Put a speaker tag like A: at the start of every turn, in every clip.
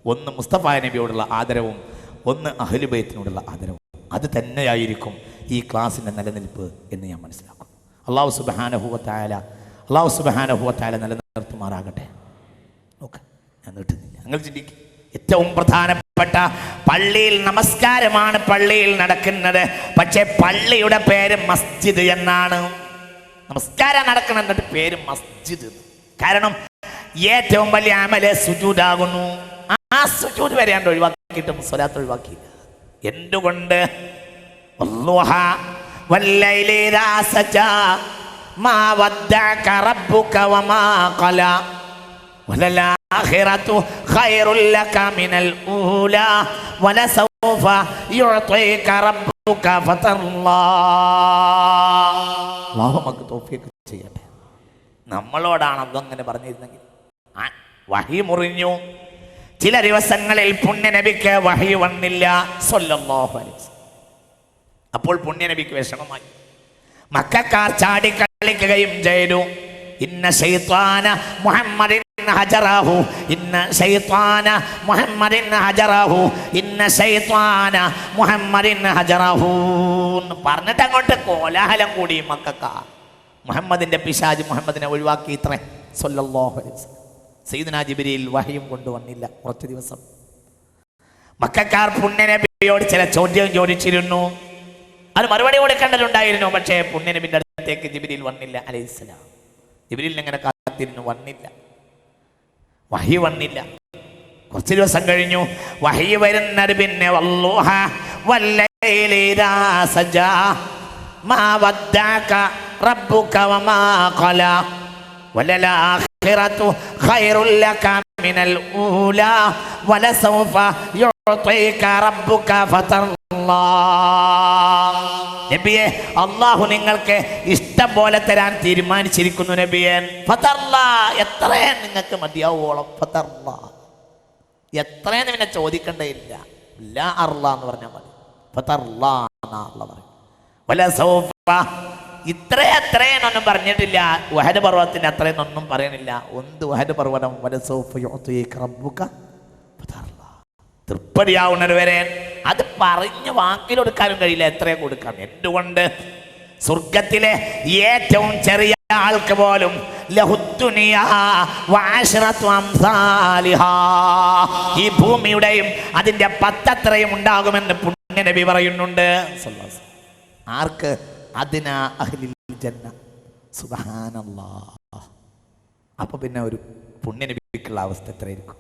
A: ഒന്ന് മുസ്തഫ നബിയോടുള്ള ആദരവും ഒന്ന് അഹ്ലു ബൈത്തിനോടുള്ള ആദരവും. അത് തന്നെയായിരിക്കും ഈ ക്ലാസ്സിൻ്റെ നിലനിൽപ്പ് എന്ന് ഞാൻ മനസ്സിലാക്കും. അല്ലാഹു സുബ്ഹാനഹു വ തആല നിലനിർത്തുമാറാകട്ടെ. നോക്ക്, ഞാൻ നീട്ടുന്നില്ല, നിങ്ങൾ ചിന്തിക്കുക. ഏറ്റവും പ്രധാനപ്പെട്ട പള്ളിയിൽ നമസ്കാരമാണ് പള്ളിയിൽ നടക്കുന്നത്. പക്ഷേ പള്ളിയുടെ പേര് മസ്ജിദ് എന്നാണ്. നമസ്കാരം നടക്കണമെന്നിട്ട് പേര് മസ്ജിദ്. കാരണം ഏറ്റവും വലിയ അമല് സുജൂദാകുന്നു. ആ സുജൂദ് വരെയാണ്ട് ഒഴിവാക്കിയിട്ടും സ്വലാത്ത് ഒഴിവാക്കിയില്ല. എന്തുകൊണ്ട്? വല്ലുഹാ വല്ലൈലി ഇദാ സജാ മാ വദ്ദഅക റബ്ബുക വമാ ഖലാ വലൽആഖിറതു ഖൈറുൽ ലക മിനൽ ഊലാ വലസൗഫ യുഅ്തീക റബ്ബുക ഫതർലാ. അല്ലാഹു നമുക്ക് തൗഫീഖ് ചെയ്യട്ടെ. നമ്മളോടാണ് അതങ്ങനെ പറഞ്ഞിരുന്നെങ്കിൽ വഹി മുറിഞ്ഞു. ചില ദിവസങ്ങളിൽ പുണ്യനബിക്ക് വഹി വന്നില്ല സ്വല്ലല്ലാഹു അലൈഹി വസല്ലം. അപ്പോൾ പുണ്യനബിക്ക് വിഷമമായി. മക്കക്കാർ ചാടിക്കളിക്കുകയും ചെയ്തു. ഇന്ന ശൈത്വാന മുഹമ്മദിൻ ഹജറഹു, ഇന്ന ശൈത്വാന മുഹമ്മദിൻ ഹജറഹു, ഇന്ന ശൈത്വാന മുഹമ്മദിൻ ഹജറഹു പറഞ്ഞിട്ട് അങ്ങോട്ട് കോലാഹലം കൂടി മക്കക്കാർ. മുഹമ്മദിന്റെ പിശാച് മുഹമ്മദിനെ ഒഴിവാക്കി ഇത്രേ സ്വല്ലല്ലാഹു അലൈഹി വസല്ലം. സയ്യിദുനാ ജിബ്രീൽ വഹയും കൊണ്ടുവന്നില്ല കുറച്ച് ദിവസം. മക്കക്കാർ പുണ്യനബിയോട് ചില ചോദ്യം ചോദിച്ചിരുന്നു. അത് മറുപടി കൊടുക്കേണ്ടതുണ്ടായിരുന്നു. പക്ഷേ പുണ്യനബിന്റെ അടുത്തേക്ക് ജിബ്രീൽ വന്നില്ല അലൈഹിസ്സലാം. ജിബ്രീലിനെ ഇങ്ങനെ കാത്തിരുന്നു, വന്നില്ല, വഹി വന്നില്ല. കുറച്ച് ദിവസം കഴിഞ്ഞു വഹി വരുന്നത്. പിന്നെ വല്ലുഹാ വല്ലൈലി ഇദാ സജാ മാ വദ്ദഅക റബ്ബുക വമാ ഖലാ വലൽആഖിറതു ഖൈറുൽ ലക മിനൽ ഊലാ വലസൗഫ യുഅ്തീക റബ്ബുക ഫതർലാ. നബിയെ, അല്ലാഹു നിങ്ങൾക്ക് ഇഷ്ടം പോലെ തരാൻ തീരുമാനിച്ചിരിക്കുന്നു നബിയെ. ഫതർലാ, എത്രയും നിങ്ങൾക്ക് മതിയാവോളം. ഫതർലാ, എത്രയെന്ന് പിന്നെ ചോദിക്കേണ്ടതില്ല. ലാ അർലാ എന്ന് പറഞ്ഞാൽ മതി. ഫതർലാ എന്നാ പറയും. വലസൗഫ, എത്രയെന്നൊന്നും പറഞ്ഞിട്ടില്ല. വഹദ് പർവ്വതത്തിന്റെ അത്രയെന്നൊന്നും പറയണില്ല. ഒന്ന് വഹദ് പർവ്വതം. വലസൗഫ യുഅ്തീക റബ്ബുക ഫതർലാ, തൃപ്തിയാവുന്നത് വരെ. അത് പറഞ്ഞ് വാക്കിലൊടുക്കാനും കഴിയില്ല, എത്രയും കൊടുക്കാം. എന്തുകൊണ്ട്? സ്വർഗത്തിലെ ഏറ്റവും ചെറിയ ആൾക്ക് പോലും ലഹുദ്ദുനിയാ വഅശ്റതു അംസാലിഹാ, ഈ ഭൂമിയുടെയും അതിന്റെ 10 അത്രയും ഉണ്ടാകുമെന്ന് പുണ്യനബി പറയുന്നുണ്ട്. ആർക്ക്? അദ്നാ അഹ്ലിൽ ജന്ന. സുബ്ഹാനല്ലാഹ്. അപ്പൊ പിന്നെ ഒരു പുണ്യനബിക്കുള്ള അവസ്ഥ എത്രയായിരിക്കും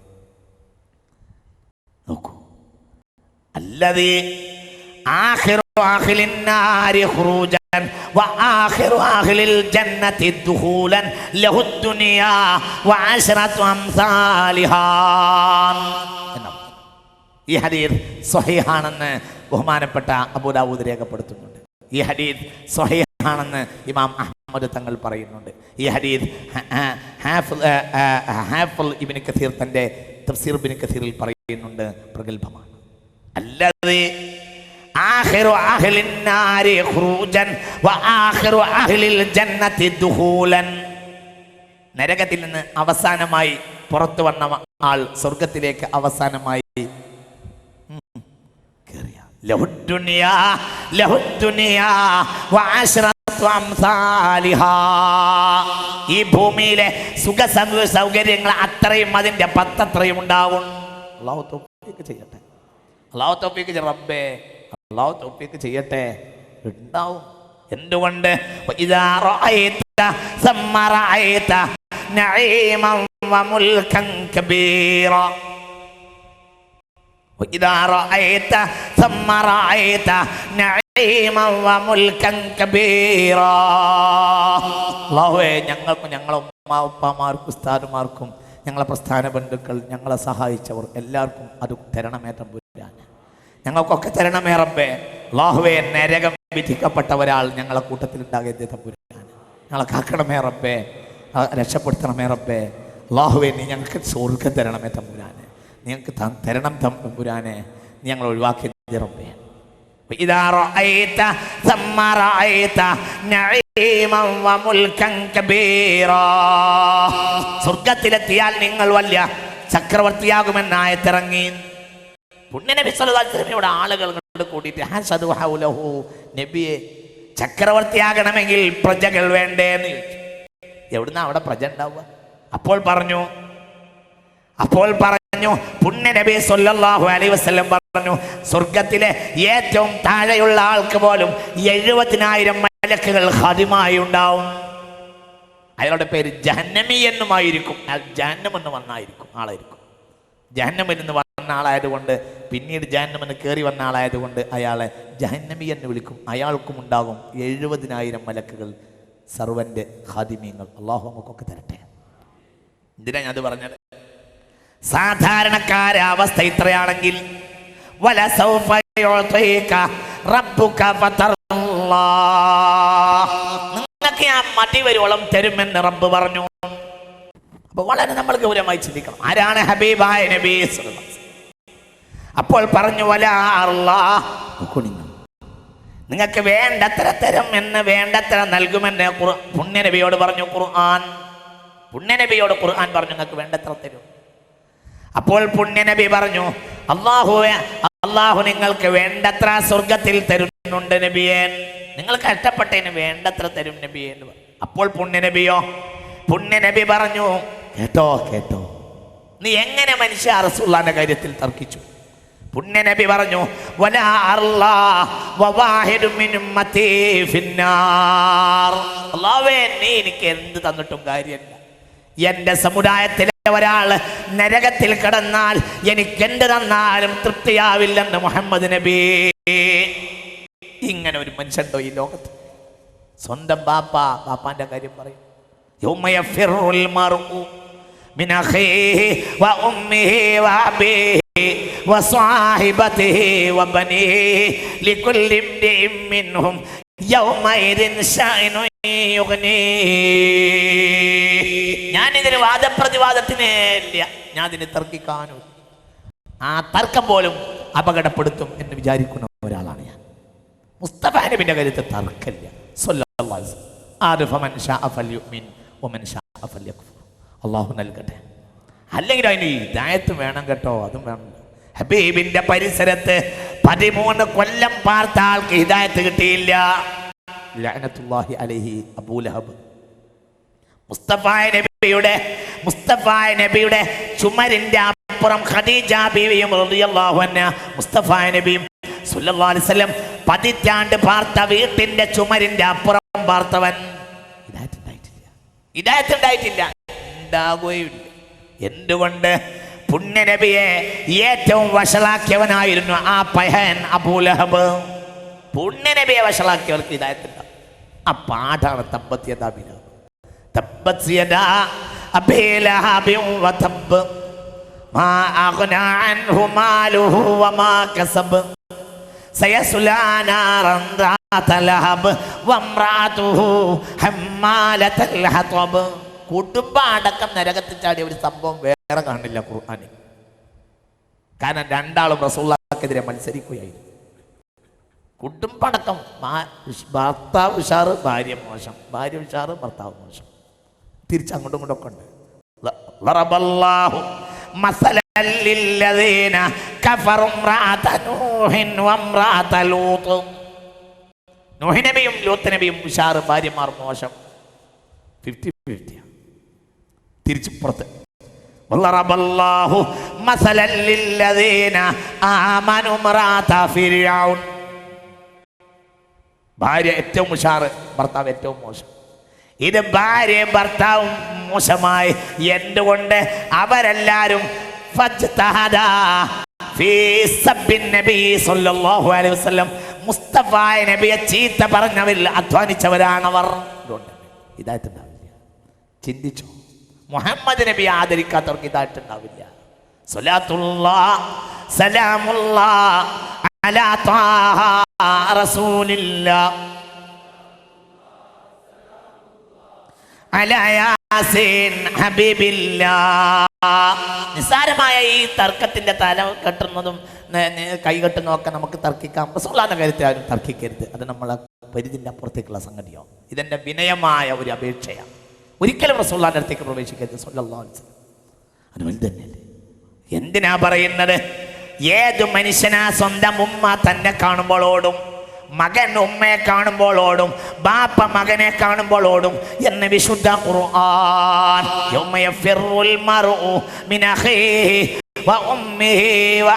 A: നോക്കൂ. അല്ലദീ ആഖിറു അഹ്ലിൻ നാരി ഖുറൂജൻ വആഖിറു അഹ്ലിൽ ജന്നതി ദുഖൂലൻ ലഹുദ്ദുനിയാ വഅശ്റതു അംസാലിഹാ. ഈ ഹദീസ് സ്വഹീഹാണെന്ന് ബഹുമാനപ്പെട്ട അബൂ ദാവൂദ് രേഖപ്പെടുത്തുന്നുണ്ട്. ഈ ഹദീസ് സ്വഹീഹാണെന്ന് ഇമാം അഹ്മദ് തങ്ങൾ പറയുന്നുണ്ട്. ഈ ഹദീസ് ഹാഫിൾ ഇബ്നു കസീർ തന്റെ തഫ്സീർ ഇബ്നു കസീറിൽ പറയുന്നുണ്ട്, പ്രഗൽഭമാണ്. അല്ലദീ ആഖിറു അഹ്ലിൻ നാരി ഖുറൂജൻ വആഖിറു അഹ്ലിൽ ജന്നതി ദുഖൂലൻ. നരകത്തിൽ നിന്ന് അവസാനമായി പുറത്തു വന്ന ആൾ സ്വർഗത്തിലേക്ക് അവസാനമായി കേറിയ. ലഹുദ്ദുനിയാ ലഹുദ്ദുനിയാ വഅശ്റതു അംസാലിഹാ, ഈ ഭൂമിയിലെ സുഖ സൗകര്യങ്ങൾ അത്രയും അതിന്റെ 10 അത്രയും ഉണ്ടാവും. അല്ലാഹു തൗഫീഖ് ചെയ്യട്ടെ. അല്ലാഹു തൗഫീഖ് റബ്ബേ, അല്ലാഹു തൗഫീഖ് ചെയ്യട്ടെ. ഉണ്ടാവും. എന്തുകൊണ്ട്? ഇദാ റഅയ്ത സമ്മ റഅയ്ത നഈമൻ വമുൽകൻ കബീറ. ഇദാ റഅയ്ത സമ്മ റഅയ്ത നഈമൻ വമുൽകൻ കബീറ. അല്ലാഹുവേ, ഞങ്ങൾക്കും ഞങ്ങളെ ഉമ്മ ഉപ്പമാർക്കും ഉസ്താദുമാർക്കും ഞങ്ങളെ പ്രസ്ഥാന ബന്ധുക്കൾ ഞങ്ങളെ സഹായിച്ചവർ എല്ലാവർക്കും അത് തരണമേ തമ്പുരാൻ. ഞങ്ങൾക്കൊക്കെ തരണമേ റബ്ബേ. അല്ലാഹുവേ, നരകം വിധിക്കപ്പെട്ട ഒരാൾ ഞങ്ങളെ കൂട്ടത്തിൽ ഉണ്ടാകരുത് തമ്പുരാൻ. ഞങ്ങളെ കാക്കണമേ റബ്ബേ, രക്ഷപ്പെടുത്തണമേ റബ്ബേ. അല്ലാഹുവേ, നീ ഞങ്ങൾക്ക് സ്വർഗ്ഗം തരണമേ തമ്പുരാനെ. ഞങ്ങൾക്ക് തരണം തമ്പുരാനെ. നീ ഞങ്ങൾ ഒഴിവാക്കി റബ്ബേ. ഇദാ റഅയ്ത സമ്മ റഅയ്ത നഈമൻ വമുൽകൻ കബീറ. സ്വർഗ്ഗത്തിലെത്തിയാൽ നിങ്ങൾ വലിയ ചക്രവർത്തിയാകുമെന്ന് ആയത്തിറങ്ങി. പുണ്യനബി സല്ലല്ലാഹു അലൈഹി വസല്ലമയുടെ ആളുകൾ കൂടിയിട്ട് ഹസദു ഹൗലഹു, നബിയെ ചക്രവർത്തിയാകണമെങ്കിൽ പ്രജകൾ വേണ്ടേന്ന് ചോദിച്ചു. എവിടുന്ന അവിടെ പ്രജ ഉണ്ടാവുക? അപ്പോൾ പറഞ്ഞു പുണ്യനബി സല്ലല്ലാഹു അലൈഹി വസല്ലം പറഞ്ഞു, സ്വർഗത്തിലെ ഏറ്റവും താഴെയുള്ള ആൾക്ക് പോലും 70,000 മലക്കുകൾ ഖാദിമായി ഉണ്ടാവും. അയാളുടെ പേര് ജഹന്നമി എന്നുമായിരിക്കും. ജഹന്നം എന്ന് വന്നായിരിക്കും ആളായിരിക്കും. ജഹന്നമിൽ നിന്ന് വന്ന ആളായതുകൊണ്ട്, പിന്നീട് ജഹന്നമെന്ന് കയറി വന്ന ആളായതുകൊണ്ട് അയാളെ ജഹന്നമി എന്ന് വിളിക്കും. അയാൾക്കും ഉണ്ടാകും 70,000 മലക്കുകൾ, സർവന്റെ ഖാദിമീങ്ങൾ. അള്ളാഹു നമുക്കൊക്കെ തരട്ടെ. എന്തിനാ ഞാൻ അത് പറഞ്ഞത്? സാധാരണക്കാരെ അവസ്ഥ ഇത്രയാണെങ്കിൽ നിങ്ങൾക്ക് ഞാൻ മടി വരുവോളം തരുമെന്ന് റബ്ബ് പറഞ്ഞു. അപ്പൊ വളരെ നമ്മൾ ഗൗരവമായി ചിന്തിക്കണം. ആരാണ് ഹബീബായ നബി? അപ്പോൾ പറഞ്ഞു നിങ്ങൾക്ക് വേണ്ടത്ര തരും എന്ന്, വേണ്ടത്ര നൽകുമെന്ന് പുണ്യനബിയോട് പറഞ്ഞു ഖുർആൻ. പുണ്യനബിയോട് ഖുർആൻ പറഞ്ഞു നിങ്ങൾക്ക് വേണ്ടത്ര തരും. അപ്പോൾ പുണ്യനബി പറഞ്ഞു അള്ളാഹു നിങ്ങൾക്ക് വേണ്ടത്ര സ്വർഗത്തിൽ തരുന്നുണ്ട് നബിയേ, നിങ്ങൾ കഷ്ടപ്പെട്ടതിന് വേണ്ടത്ര തരും നബിയേ എന്ന് പറഞ്ഞു. അപ്പോൾ പുണ്യനബി പറഞ്ഞു കേട്ടോ, നീ എങ്ങനെ മനുഷ്യ റസൂലുള്ളാഹിന്റെ കാര്യത്തിൽ തർക്കിച്ചു? പുണ്യനബി പറഞ്ഞു അല്ലാഹുവേ, നീ എനിക്ക് എന്ത് തന്നിട്ടും കാര്യമില്ല. എന്റെ സമുദായത്തിലെ ഒരാൾ നരകത്തിൽ കിടന്നാൽ എനിക്ക് എന്ത് തന്നാലും തൃപ്തിയാവില്ലെന്ന് മുഹമ്മദ് നബി. ഇങ്ങനെ ഒരു മനുഷ്യണ്ടോ ഈ ലോകത്ത്? സ്വന്തം ബാപ്പാന്റെ കാര്യം പറയും. യൗമ യഫിറുൽ മർഉ മിൻ അഖീഹി വ ഉമ്മിഹി വ അബീഹി വ സ്വാഹിബതിഹി വ ബനീഹി ലികുല്ലി ഇംരിഇൻ മിൻഹും യൗമഇദിൻ ശഅനുൻ യുഗ്നീ. ഞാനിതിന് വാദപ്രതിവാദത്തിന് ഇല്ല, ഞാൻ ഇതിന് തർക്കിക്കാനും. ആ തർക്കം പോലും അപകടപ്പെടുത്തും എന്ന് വിചാരിക്കുന്ന ഒരാളാണ് ഞാൻ. മുസ്തഫ നബിന്റെ കാര്യത്തിൽ തർക്കമില്ല. സ്വല്ലല്ലാഹു അലൈഹി വസല്ലം. ആരിഫമൻ ശാഅ ഫൽയുമിൻ വമൻ ശാഅ ഫൽയക്ഫുർ. അല്ലാഹു നൽകട്ടെ. അല്ലെങ്കിൽ അതിന് ഹിദായത്ത് വേണം കേട്ടോ, അതും വേണം. ഹബീബിന്റെ പരിസരത്ത് 13 കൊല്ലം പാർത്ത ആൾക്ക് ഹിദായത്ത് കിട്ടിയില്ല. ലഅനത്തുല്ലാഹി അലൈഹി അബൂ ലഹബ്. മുസ്തഫായ നബിയുടെ ചുമരിന്റെ അപ്പുറം ഖദീജ ബീവിയും റളിയല്ലാഹു അൻഹ മുസ്തഫായ നബിയും സല്ലല്ലാഹു അലൈഹി വസല്ലം 10 ആണ്ട് പാർത്ത വീട്ടിന്റെ ചുമരിന്റെ അപ്പുറം പാർത്തവൻ ഹിദായത്ത് ഉണ്ടായിട്ടില്ല, ഉണ്ടാകുകയില്ല. എന്തുകൊണ്ട്? പുണ്യനബിയെ ഏറ്റവും വഷളാക്കിയവനായിരുന്നു ആ പയ്യൻ അബൂ ലഹബ്. പുണ്യനബിയെ വഷളാക്കിയവർക്ക് ഹിദായത്ത് ഉണ്ടാവും. ആ പാഠാണ് തബ്ബത് യദാ അബീ ലഹബ്. തബ്ബത് യദാ അബീ ലഹബിൻ വതബ്ബ് മാ അഗ്നാ അൻഹു മാലുഹു വമാ കസബ് സയസ്ലാ നാറൻ ദാത ലഹബ് വംറഅതുഹു ഹമ്മാലത്തുൽ ഹതബ്. കുടുംബം അടക്കം നരകത്തിൽ ചാടിയ ഒരു സംഭവം വേറെ കാണില്ല ഖുർആനിൽ. കാരണം രണ്ടാളും റസൂലുള്ളാഹിക്കെതിരെ മത്സരിക്കുകയായിരുന്നു. കുടുംബടക്കം, ഭർത്താവ് ഉഷാറ്, ഭാര്യ മോശം, ഭാര്യ ഉഷാറ്, ഭർത്താവ് മോശം, തിരിച്ചങ്ങോട്ടും ഇങ്ങോട്ടൊക്കെ ഉണ്ട്. ളറബല്ലാഹു മസലൻ ലില്ലദീന കഫറു ഇംറഅത നൂഹിൻ വഇംറഅത ലൂത്ത്. നൂഹ് നബിയും ലൂത്ത് നബിയും ഉഷാറ്, ഭാര്യമാർ മോശം. 50-50. തിരിച്ചു പുറത്ത്. ളറബല്ലാഹു മസലൻ ലില്ലദീന ആമനു ഇംറഅത ഫിർഔൻ. ഭാര്യ ഏറ്റവും ഉഷാറ്, ഭർത്താവ് ഏറ്റവും മോശം. ഇത് ഭാര്യയും ഭർത്താവും മോശമായി. എന്തുകൊണ്ട്? അവരെല്ലാരും മുസ്തഫായ നബിയെ ചീത്ത പറഞ്ഞവരിൽ അധ്വാനിച്ചവരാണവർ. ഇതായിട്ടുണ്ടാവില്ല. ചിന്തിച്ചോ? മുഹമ്മദ് നബിയെ ആദരിക്കാത്തവർക്ക് ഇതായിട്ടുണ്ടാവില്ല. സ്വലാത്തുല്ലാഹ് സലാമുല്ലാഹ് അലാ ത്വാഹ റസൂലില്ലാഹ് അലാ യാസീൻ ഹബീബില്ലാഹ്. നിസ്സാരമായ ഈ തർക്കത്തിന്റെ തല കെട്ടുന്നതും കൈകെട്ടുന്നതും ഒക്കെ നമുക്ക് തർക്കിക്കാം. റസൂലുള്ളാഹിന്റെ കാര്യത്തിൽ ആരും തർക്കിക്കരുത്. അത് നമ്മളെ പരിധിന്റെ അപ്പുറത്തേക്കുള്ള സംഗതിയോ. ഇതെന്റെ വിനയമായ ഒരു അപേക്ഷയാണ്. ഒരിക്കലും റസൂലുള്ളാഹിന്റെ അടുത്തേക്ക് പ്രവേശിക്കരുത്. സ്വല്ലല്ലാഹു അലൈഹി വസല്ലം. അത് വലുത് തന്നെയല്ലേ. എന്തിനാ പറയുന്നത്? ഏതു മനുഷ്യനാ സ്വന്തം ഉമ്മ തന്നെ കാണുമ്പോൾ ഓടും, മകൻ ഉമ്മയെ കാണുമ്പോൾ ഓടും, ബാപ്പ മകനെ കാണുമ്പോൾ ഓടും എന്ന് വിശുദ്ധ ഖുർആൻ. യൗമ യഫിറുൽ മർഉ മിൻ അഖീഹി വ ഉമ്മിഹി വ